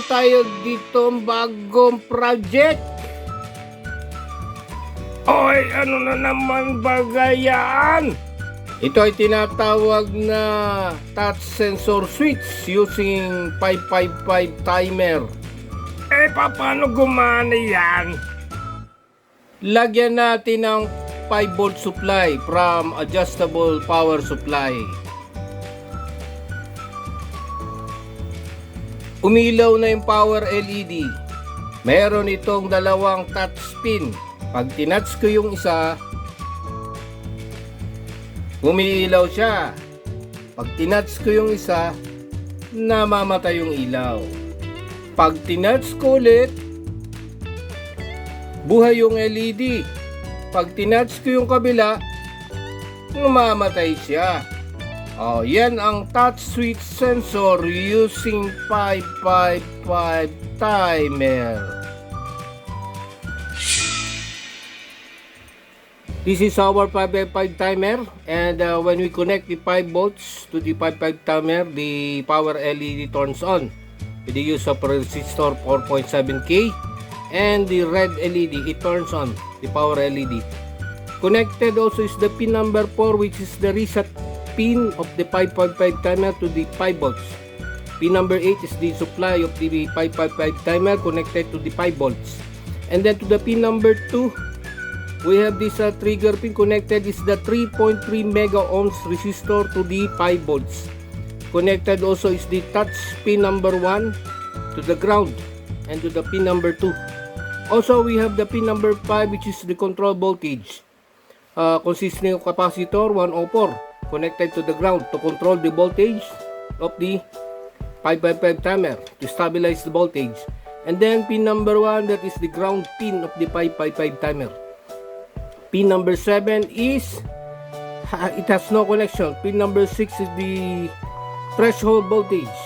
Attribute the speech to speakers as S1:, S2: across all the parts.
S1: tayo dito bagong project. Oy, ano na naman bagayan? Ito ay tinatawag na touch sensor switch using 555 timer. Paano gumana yan? Lagyan natin ng 5 volt supply from adjustable power supply. Umilaw na yung power LED. Meron itong dalawang touch pin. Pag tinouch ko yung isa, umiilaw siya. Pag tinouch ko yung isa, namamatay yung ilaw. Pag tinouch ko ulit, buhay yung LED. Pag tinouch ko yung kabila, namamatay siya. Yan ang touch switch sensor using 555 timer. This is our 555 timer, and when we connect the 5 volts to the 555 timer, the power LED turns on with the use of resistor 4.7K, and the red LED, it turns on the power LED. Connected also is the pin number 4, which is the reset pin of the 555 timer to the 5 volts. Pin number 8 is the supply of the 555 timer connected to the 5 volts. And then to the pin number 2, we have this trigger pin connected is the 3.3 mega ohms resistor to the 5 volts. Connected also is the touch pin number 1 to the ground and to the pin number 2. Also we have the pin number 5, which is the control voltage, consisting of capacitor 104 connected to the ground to control the voltage of the 555 timer, to stabilize the voltage. And then pin number 1, that is the ground pin of the 555 timer. Pin number 7 is, it has no connection. Pin number 6 is the threshold voltage,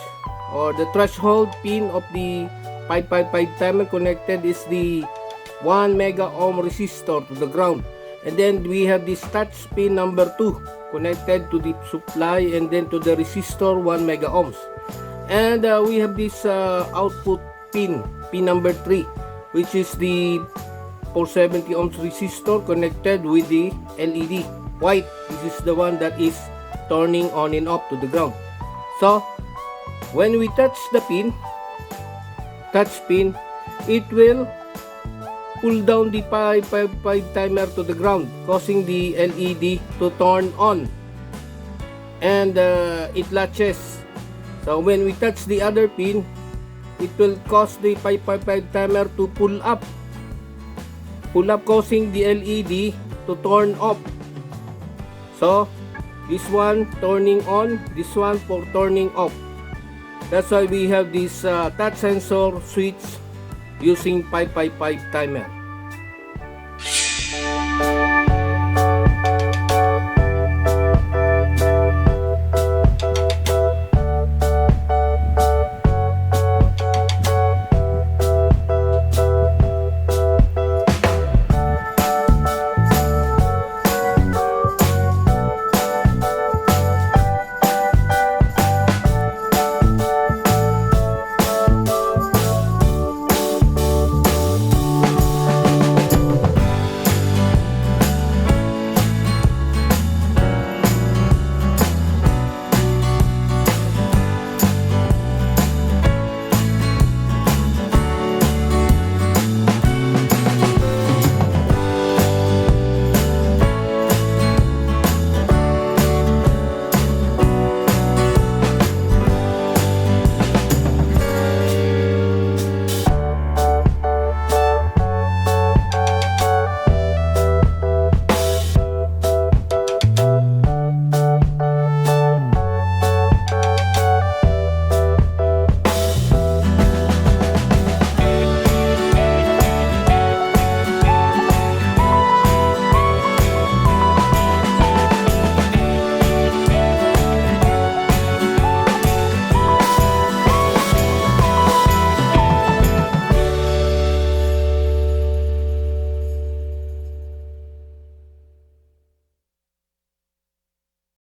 S1: or the threshold pin of the 555 timer. Connected is the 1 mega ohm resistor to the ground. And then we have this touch pin number 2 connected to the supply, and then to the resistor 1 mega ohms. And we have this output pin number 3, which is the 470 ohms resistor connected with the LED white. This is the one that is turning on and off to the ground. So when we touch the touch pin, it will pull down the 555 timer to the ground, causing the LED to turn on, and it latches. So when we touch the other pin, it will cause the 555 timer to pull up, causing the LED to turn off. So this one turning on, this one for turning off. That's why we have this touch sensor switch using 555 timer.